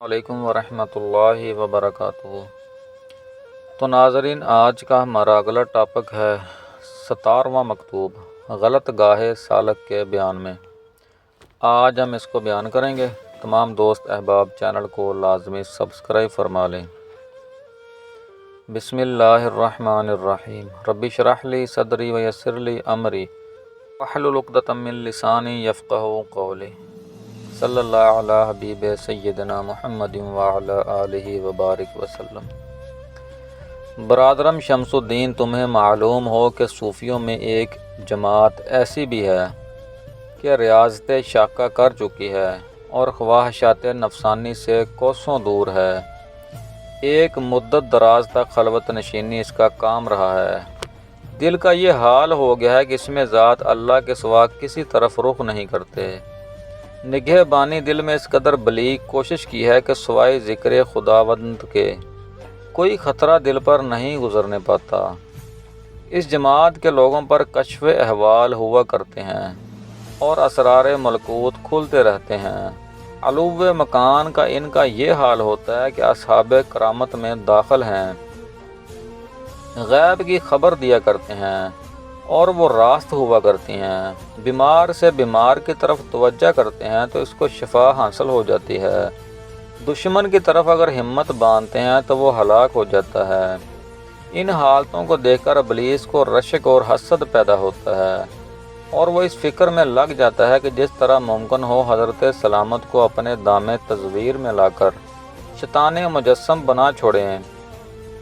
علیکم ورحمۃ اللہ وبرکاتہ۔ تو ناظرین، آج کا ہمارا اگلا ٹاپک ہے 17واں مکتوب غلط گاہ سالک کے بیان میں۔ آج ہم اس کو بیان کریں گے۔ تمام دوست احباب چینل کو لازمی سبسکرائب فرما لیں۔ بسم اللہ الرحمن الرحیم۔ رب اشرح لی صدری ویسر لی امری واحلل عقدۃ من لسانی یفقہوا قولی۔ صلی اللہ علی حبیب سیدنا محمد وعلی آلہ وبارک وسلم۔ برادرم شمس الدین، تمہیں معلوم ہو کہ صوفیوں میں ایک جماعت ایسی بھی ہے کہ ریاضت شاقہ کر چکی ہے اور خواہشات نفسانی سے کوسوں دور ہے۔ ایک مدت دراز تک خلوت نشینی اس کا کام رہا ہے۔ دل کا یہ حال ہو گیا ہے کہ اس میں ذات اللہ کے سوا کسی طرف رخ نہیں کرتے۔ نگہ بانی دل میں اس قدر بلیغ کوشش کی ہے کہ سوائے ذکر خداوند کے کوئی خطرہ دل پر نہیں گزرنے پاتا۔ اس جماعت کے لوگوں پر کشف احوال ہوا کرتے ہیں اور اسرار ملکوت کھلتے رہتے ہیں۔ علو مکان کا ان کا یہ حال ہوتا ہے کہ اصحاب کرامت میں داخل ہیں، غیب کی خبر دیا کرتے ہیں اور وہ راست ہوا کرتی ہیں۔ بیمار سے بیمار کی طرف توجہ کرتے ہیں تو اس کو شفا حاصل ہو جاتی ہے۔ دشمن کی طرف اگر ہمت باندھتے ہیں تو وہ ہلاک ہو جاتا ہے۔ ان حالتوں کو دیکھ کر ابلیس کو رشک اور حسد پیدا ہوتا ہے اور وہ اس فکر میں لگ جاتا ہے کہ جس طرح ممکن ہو حضرت سلامت کو اپنے دام تزویر میں لا کر شیطان مجسم بنا چھوڑیں۔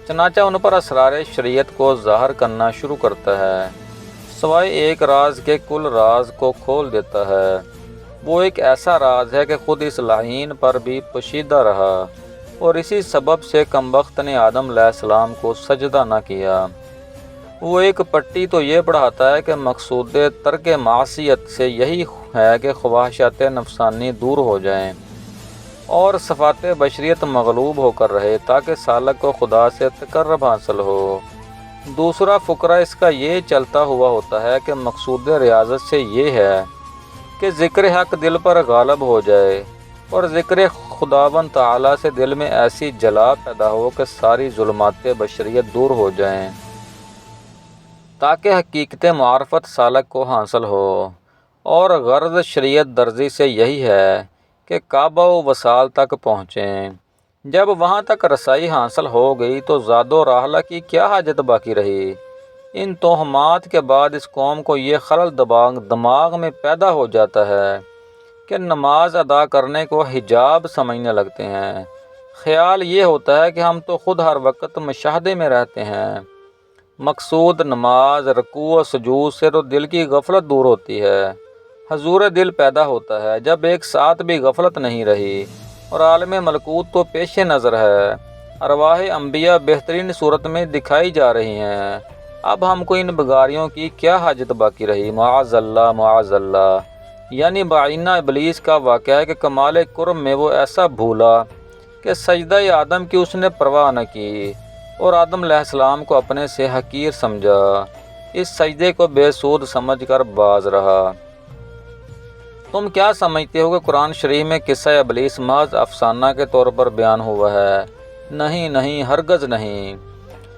چنانچہ ان پر اسرار شریعت کو ظاہر کرنا شروع کرتا ہے، سوائے ایک راز کے کل راز کو کھول دیتا ہے۔ وہ ایک ایسا راز ہے کہ خود اس لعین پر بھی پوشیدہ رہا اور اسی سبب سے کمبخت نے آدم علیہ السلام کو سجدہ نہ کیا۔ وہ ایک پٹی تو یہ پڑھاتا ہے کہ مقصود ترک معصیت سے یہی ہے کہ خواہشات نفسانی دور ہو جائیں اور صفات بشریت مغلوب ہو کر رہے تاکہ سالک کو خدا سے تقرب حاصل ہو۔ دوسرا فقرہ اس کا یہ چلتا ہوا ہوتا ہے کہ مقصود ریاضت سے یہ ہے کہ ذکر حق دل پر غالب ہو جائے اور ذکر خداوند تعالیٰ سے دل میں ایسی جلا پیدا ہو کہ ساری ظلمات بشریت دور ہو جائیں تاکہ حقیقت معرفت سالک کو حاصل ہو۔ اور غرض شریعت درزی سے یہی ہے کہ کعبہ و وصال تک پہنچیں۔ جب وہاں تک رسائی حاصل ہو گئی تو زاد و راحلہ کی کیا حاجت باقی رہی۔ ان توہمات کے بعد اس قوم کو یہ خلل دماغ میں پیدا ہو جاتا ہے کہ نماز ادا کرنے کو حجاب سمجھنے لگتے ہیں۔ خیال یہ ہوتا ہے کہ ہم تو خود ہر وقت مشاہدے میں رہتے ہیں۔ مقصود نماز، رکوع و سجود سے تو دل کی غفلت دور ہوتی ہے، حضور دل پیدا ہوتا ہے۔ جب ایک ساتھ بھی غفلت نہیں رہی اور عالم ملکوت تو پیش نظر ہے، ارواح انبیاء بہترین صورت میں دکھائی جا رہی ہیں، اب ہم کو ان بگاریوں کی کیا حاجت باقی رہی۔ معاذ اللہ معاذ اللہ۔ یعنی بعینہ ابلیس کا واقعہ ہے کہ کمال کرم میں وہ ایسا بھولا کہ سجدہ آدم کی اس نے پرواہ نہ کی اور آدم علیہ السلام کو اپنے سے حقیر سمجھا، اس سجدے کو بے سود سمجھ کر باز رہا۔ تم کیا سمجھتے ہو کہ قرآن شریف میں قصہ ابلیس محض افسانہ کے طور پر بیان ہوا ہے؟ نہیں نہیں، ہرگز نہیں،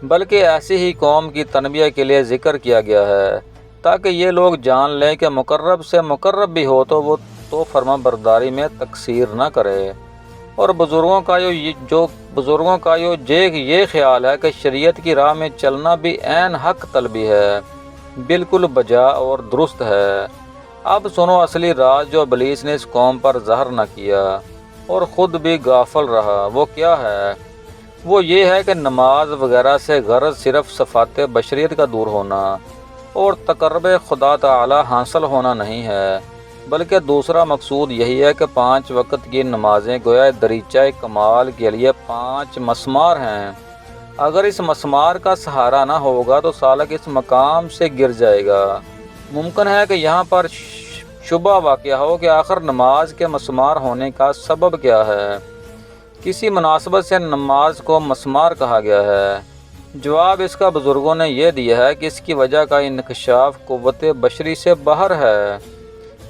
بلکہ ایسی ہی قوم کی تنبیہ کے لیے ذکر کیا گیا ہے تاکہ یہ لوگ جان لیں کہ مقرب سے مقرب بھی ہو تو وہ تو فرما برداری میں تقصیر نہ کرے۔ اور بزرگوں کا یہ خیال ہے کہ شریعت کی راہ میں چلنا بھی عین حق طلبی ہے، بالکل بجا اور درست ہے۔ اب سنو اصلی راز جو ابلیس نے اس قوم پر ظاہر نہ کیا اور خود بھی غافل رہا، وہ کیا ہے؟ وہ یہ ہے کہ نماز وغیرہ سے غرض صرف صفات بشریت کا دور ہونا اور تقرب خدا تعالی حاصل ہونا نہیں ہے، بلکہ دوسرا مقصود یہی ہے کہ 5 وقت کی نمازیں گویا دریچہ کمال کے لیے 5 مسمار ہیں۔ اگر اس مسمار کا سہارا نہ ہوگا تو سالک اس مقام سے گر جائے گا۔ ممکن ہے کہ یہاں پر شبہ واقع ہو کہ آخر نماز کے مسمار ہونے کا سبب کیا ہے، کسی مناسبت سے نماز کو مسمار کہا گیا ہے۔ جواب اس کا بزرگوں نے یہ دیا ہے کہ اس کی وجہ کا انکشاف قوت بشری سے باہر ہے۔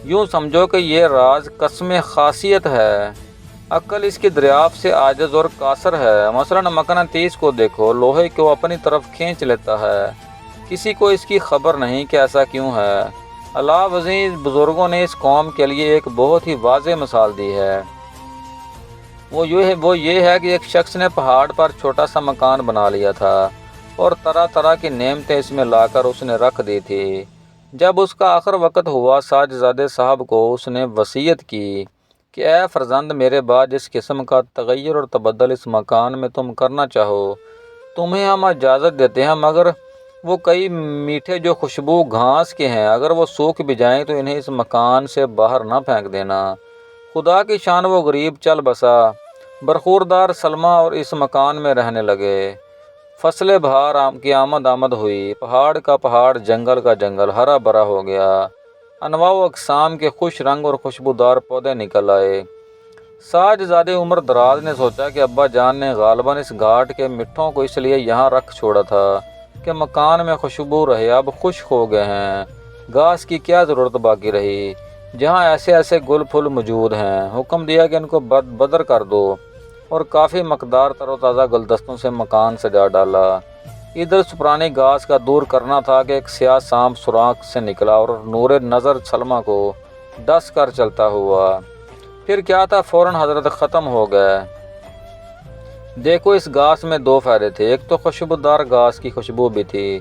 یوں سمجھو کہ یہ راز قسم خاصیت ہے عقل اس کی دریافت سے عاجز اور قاصر ہے۔ مثلاً مقناطیس کو دیکھو، لوہے کو اپنی طرف کھینچ لیتا ہے، کسی کو اس کی خبر نہیں کہ ایسا کیوں ہے۔ علاوہ ازیں بزرگوں نے اس قوم کے لیے ایک بہت ہی واضح مثال دی ہے۔ وہ یہ ہے کہ ایک شخص نے پہاڑ پر چھوٹا سا مکان بنا لیا تھا اور طرح طرح کی نعمتیں اس میں لا کر اس نے رکھ دی تھی۔ جب اس کا آخر وقت ہوا، ساجزادے صاحب کو اس نے وصیت کی کہ اے فرزند، میرے بعد جس قسم کا تغیر اور تبدل اس مکان میں تم کرنا چاہو تمہیں ہم اجازت دیتے ہیں، مگر وہ کئی میٹھے جو خوشبو گھاس کے ہیں، اگر وہ سوکھ بھی جائیں تو انہیں اس مکان سے باہر نہ پھینک دینا۔ خدا کی شان وہ غریب چل بسا، برخوردار سلمہ اور اس مکان میں رہنے لگے۔ فصل بہار کی آمد ہوئی، پہاڑ کا پہاڑ، جنگل کا جنگل ہرا بھرا ہو گیا، انواع و اقسام کے خوش رنگ اور خوشبودار پودے نکل آئے۔ ساجزادے عمر دراز نے سوچا کہ ابا جان نے غالباً اس گھاٹ کے مٹھوں کو اس لیے یہاں رکھ چھوڑا تھا کہ مکان میں خوشبو رہے، اب خشک ہو گئے ہیں، گھاس کی کیا ضرورت باقی رہی؟ جہاں ایسے ایسے گل پھل موجود ہیں، حکم دیا کہ ان کو بدر کر دو، اور کافی مقدار تر و تازہ گلدستوں سے مکان سجا ڈالا۔ ادھر سے پرانی گھاس کا دور کرنا تھا کہ ایک سیاہ سانپ سوراخ سے نکلا اور نور نظر سلمہ کو ڈس کر چلتا ہوا۔ پھر کیا تھا، فوراً حضرت ختم ہو گئے۔ دیکھو، اس گھاس میں دو فائدے تھے، ایک تو خوشبودار گھاس کی خوشبو بھی تھی،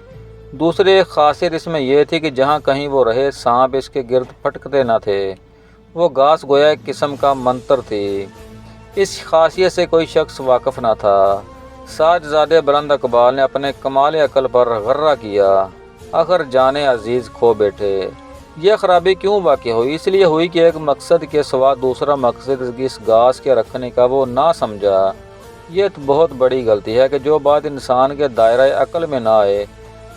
دوسری ایک خاصیت اس میں یہ تھی کہ جہاں کہیں وہ رہے سانپ اس کے گرد پھٹکتے نہ تھے۔ وہ گھاس گویا ایک قسم کا منتر تھی۔ اس خاصیت سے کوئی شخص واقف نہ تھا۔ ساجزادے بلند اقبال نے اپنے کمال عقل پر غرہ کیا، آخر جانے عزیز کھو بیٹھے۔ یہ خرابی کیوں واقع ہوئی؟ اس لیے ہوئی کہ ایک مقصد کے سوا دوسرا مقصد اس گھاس کے رکھنے کا وہ نہ سمجھا۔ یہ بہت بڑی غلطی ہے کہ جو بات انسان کے دائرۂ عقل میں نہ آئے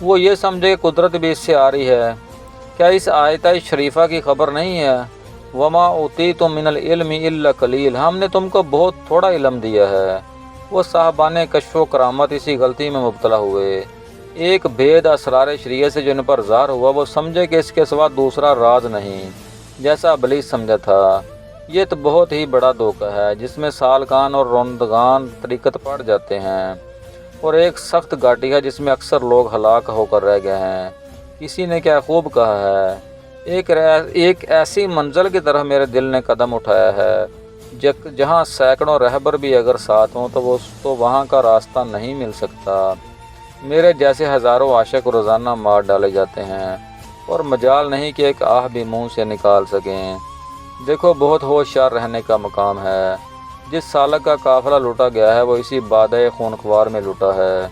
وہ یہ سمجھے کہ قدرت بھی اس سے آ رہی ہے۔ کیا اس آیتہ شریفہ کی خبر نہیں ہے؟ وَمَا أُوتِيتُم مِّنَ الْعِلْمِ إِلَّا قَلِيلٌ، ہم نے تم کو بہت تھوڑا علم دیا ہے۔ وہ صاحبان کشف و کرامت اسی غلطی میں مبتلا ہوئے۔ ایک بھید اسرار شریعت سے جن پر ظاہر ہوا، وہ سمجھے کہ اس کے سوا دوسرا راز نہیں، جیسا ابلیس سمجھا تھا۔ یہ تو بہت ہی بڑا دھوکہ ہے جس میں سالکان اور روندگان طریقت پڑ جاتے ہیں، اور ایک سخت گھاٹی ہے جس میں اکثر لوگ ہلاک ہو کر رہ گئے ہیں۔ کسی نے کیا خوب کہا ہے، ایک ایسی منزل کی طرف میرے دل نے قدم اٹھایا ہے جہاں سینکڑوں رہبر بھی اگر ساتھ ہوں تو وہاں کا راستہ نہیں مل سکتا۔ میرے جیسے ہزاروں عاشق روزانہ مار ڈالے جاتے ہیں اور مجال نہیں کہ ایک آہ بھی منہ سے نکال سکیں۔ دیکھو، بہت ہوشیار رہنے کا مقام ہے۔ جس سالک کا قافلہ لوٹا گیا ہے وہ اسی بادہ خونخوار میں لوٹا ہے۔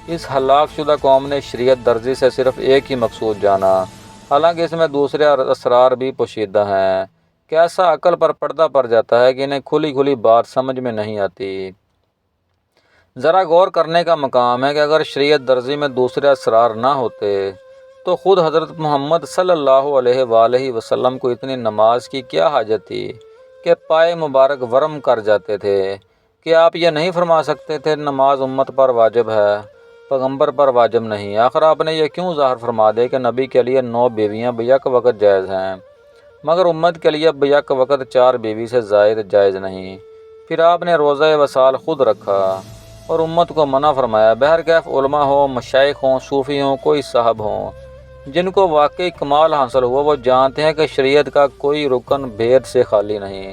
اس ہلاک شدہ قوم نے شریعت درزی سے صرف ایک ہی مقصود جانا، حالانکہ اس میں دوسرے اسرار بھی پوشیدہ ہیں۔ کیسا عقل پر پردہ پڑ جاتا ہے کہ انہیں کھلی کھلی بات سمجھ میں نہیں آتی۔ ذرا غور کرنے کا مقام ہے کہ اگر شریعت درزی میں دوسرے اسرار نہ ہوتے تو خود حضرت محمد صلی اللہ علیہ وآلہ وسلم کو اتنی نماز کی کیا حاجت تھی کہ پائے مبارک ورم کر جاتے تھے؟ کہ آپ یہ نہیں فرما سکتے تھے نماز امت پر واجب ہے، پیغمبر پر واجب نہیں؟ آخر آپ نے یہ کیوں ظاہر فرما دے کہ نبی کے لیے 9 بیویاں بیک وقت جائز ہیں، مگر امت کے لیے بیک وقت 4 بیوی سے زائد جائز نہیں؟ پھر آپ نے روزہ وصال خود رکھا اور امت کو منع فرمایا۔ بہرکیف علماء ہوں، مشائخ ہوں، صوفی ہوں، کوئی صاحب ہوں، جن کو واقعی کمال حاصل ہوا، وہ جانتے ہیں کہ شریعت کا کوئی رکن بھید سے خالی نہیں،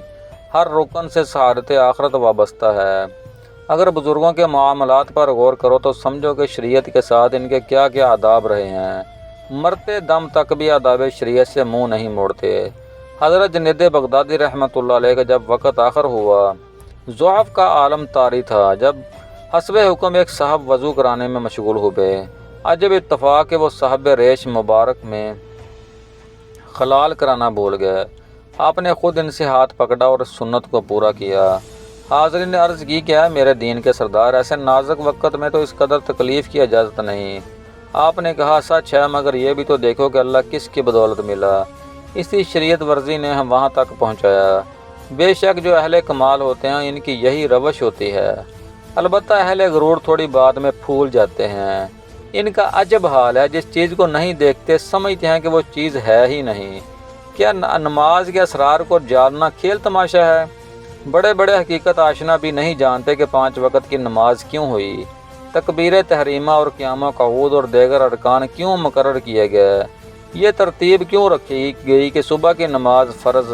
ہر رکن سے سعادت آخرت وابستہ ہے۔ اگر بزرگوں کے معاملات پر غور کرو تو سمجھو کہ شریعت کے ساتھ ان کے کیا کیا آداب رہے ہیں۔ مرتے دم تک بھی آداب شریعت سے منہ نہیں موڑتے۔ حضرت جنید بغدادی رحمۃ اللہ علیہ کا جب وقت آخر ہوا، ضعف کا عالم طاری تھا، جب حسب حکم ایک صاحب وضو کرانے میں مشغول ہوئے۔ عجب اتفاق کہ وہ صاحب ریش مبارک میں خلال کرانا بھول گئے۔ آپ نے خود ان سے ہاتھ پکڑا اور سنت کو پورا کیا۔ حاضرین نے عرض کی کہ اے میرے دین کے سردار، ایسے نازک وقت میں تو اس قدر تکلیف کی اجازت نہیں۔ آپ نے کہا، سچ ہے، مگر یہ بھی تو دیکھو کہ اللہ کس کی بدولت ملا، اسی شریعت ورزی نے ہم وہاں تک پہنچایا۔ بے شک جو اہل کمال ہوتے ہیں ان کی یہی روش ہوتی ہے، البتہ اہل غرور تھوڑی بعد میں پھول جاتے ہیں۔ ان کا عجب حال ہے، جس چیز کو نہیں دیکھتے سمجھتے ہیں کہ وہ چیز ہے ہی نہیں۔ کیا نماز کے اسرار کو جاننا کھیل تماشا ہے؟ بڑے بڑے حقیقت آشنا بھی نہیں جانتے کہ 5 وقت کی نماز کیوں ہوئی، تکبیر تحریمہ اور قیام قعود اور دیگر ارکان کیوں مقرر کیے گئے، یہ ترتیب کیوں رکھی گئی کہ صبح کی نماز فرض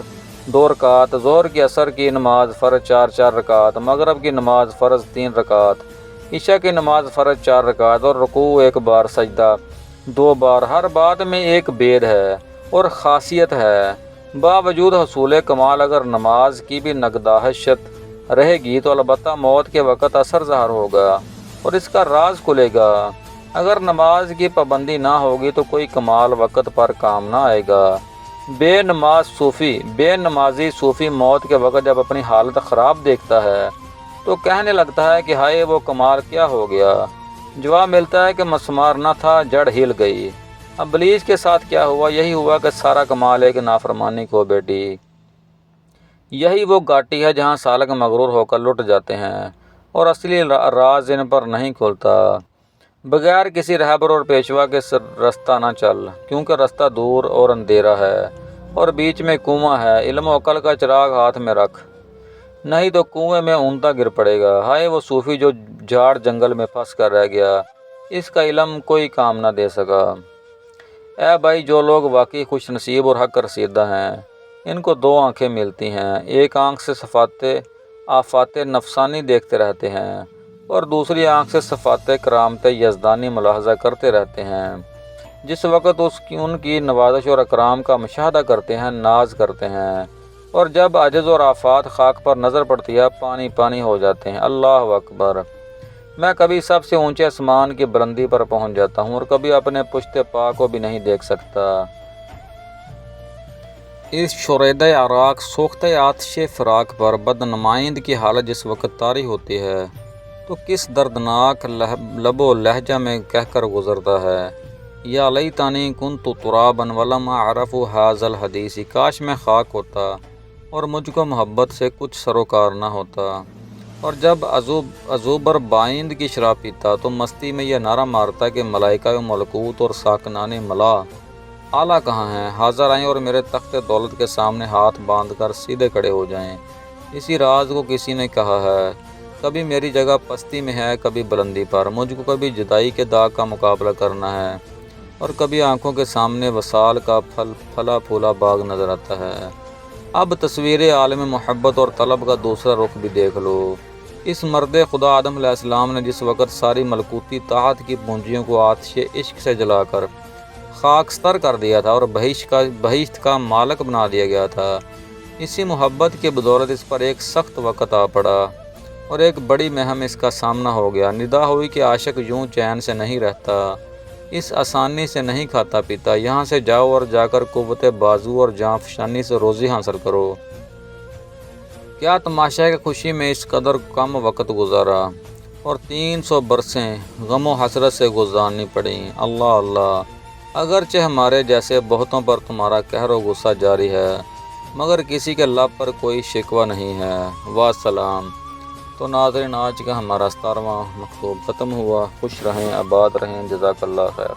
2 رکعت، ظہر کی عصر کی نماز فرض 4 رکعت، مغرب کی نماز فرض 3 رکعت، عشاء کی نماز فرض 4 رکعت اور رکوع 1 بار، سجدہ 2 بار۔ ہر بات میں ایک بید ہے اور خاصیت ہے۔ باوجود حصول کمال اگر نماز کی بھی نگہداشت رہے گی تو البتہ موت کے وقت اثر ظاہر ہوگا اور اس کا راز کھلے گا۔ اگر نماز کی پابندی نہ ہوگی تو کوئی کمال وقت پر کام نہ آئے گا۔ بے نمازی صوفی موت کے وقت جب اپنی حالت خراب دیکھتا ہے تو کہنے لگتا ہے کہ ہائے وہ کمال کیا ہو گیا۔ جواب ملتا ہے کہ مسمار نہ تھا، جڑ ہل گئی۔ اب ابلیس کے ساتھ کیا ہوا؟ یہی ہوا کہ سارا کمال ایک نافرمانی کو بیٹی۔ یہی وہ گھاٹی ہے جہاں سالک مغرور ہو کر لٹ جاتے ہیں اور اصلی راز ان پر نہیں کھلتا۔ بغیر کسی رہبر اور پیشوا کے رستہ نہ چل، کیونکہ رستہ دور اور اندھیرا ہے اور بیچ میں کنواں ہے۔ علم و عقل کا چراغ ہاتھ میں رکھ، نہیں تو کنویں میں اوندا گر پڑے گا۔ ہائے وہ صوفی جو جھاڑ جنگل میں پھنس کر رہ گیا، اس کا علم کوئی کام نہ دے سکا۔ اے بھائی، جو لوگ واقعی خوش نصیب اور حق رسیدہ ہیں ان کو 2 آنکھیں ملتی ہیں۔ ایک آنکھ سے آفات نفسانی دیکھتے رہتے ہیں اور دوسری آنکھ سے صفات کرامت یزدانی ملاحظہ کرتے رہتے ہیں۔ جس وقت ان کی نوازش اور اکرام کا مشاہدہ کرتے ہیں، ناز کرتے ہیں، اور جب عجز اور آفات خاک پر نظر پڑتی ہے پانی پانی ہو جاتے ہیں۔ اللہ اکبر! میں کبھی سب سے اونچے آسمان کی بلندی پر پہنچ جاتا ہوں اور کبھی اپنے پشت پا کو بھی نہیں دیکھ سکتا۔ اس شوریدہ عراق سوختہ آتش فراق پر بدنمائند کی حالت جس وقت طاری ہوتی ہے تو کس دردناک لب و لہجہ میں کہہ کر گزرتا ہے، یا لیتنی کنت ترابا ولم اعرف ھذا الحدیث، کاش میں خاک ہوتا اور مجھ کو محبت سے کچھ سروکار نہ ہوتا۔ اور جب عزوبر بائند کی شراب پیتا تو مستی میں یہ نعرہ مارتا کہ ملائکہ و ملکوت اور ساکنان ملا اعلیٰ کہاں ہیں، حاضر آئیں اور میرے تخت دولت کے سامنے ہاتھ باندھ کر سیدھے کھڑے ہو جائیں۔ اسی راز کو کسی نے کہا ہے، کبھی میری جگہ پستی میں ہے، کبھی بلندی پر۔ مجھ کو کبھی جدائی کے داغ کا مقابلہ کرنا ہے اور کبھی آنکھوں کے سامنے وصال کا پھلا پھولا باغ نظر آتا ہے۔ اب تصویر عالم محبت اور طلب کا دوسرا رخ بھی دیکھ لو۔ اس مرد خدا آدم علیہ السلام نے جس وقت ساری ملکوتی طاعت کی پونجیوں کو آتش عشق سے جلا کر خاکستر کر دیا تھا اور بہشت کا مالک بنا دیا گیا تھا، اسی محبت کی بدولت اس پر ایک سخت وقت آ پڑا اور ایک بڑی مہم اس کا سامنا ہو گیا۔ ندا ہوئی کہ عاشق یوں چین سے نہیں رہتا، اس آسانی سے نہیں کھاتا پیتا، یہاں سے جاؤ اور جا کر قوت بازو اور جاں فشانی سے روزی حاصل کرو۔ کیا تماشا ہے کہ خوشی میں اس قدر کم وقت گزارا اور 300 برسیں غم و حسرت سے گزارنی پڑیں۔ اللہ اللہ! اگرچہ ہمارے جیسے بہتوں پر تمہارا قہر و غصہ جاری ہے مگر کسی کے لب پر کوئی شکوہ نہیں ہے۔ واسلام۔ تو ناظرین، آج کا ہمارا 17واں مکتوب ختم ہوا۔ خوش رہیں، آباد رہیں، جزاک اللہ خیر۔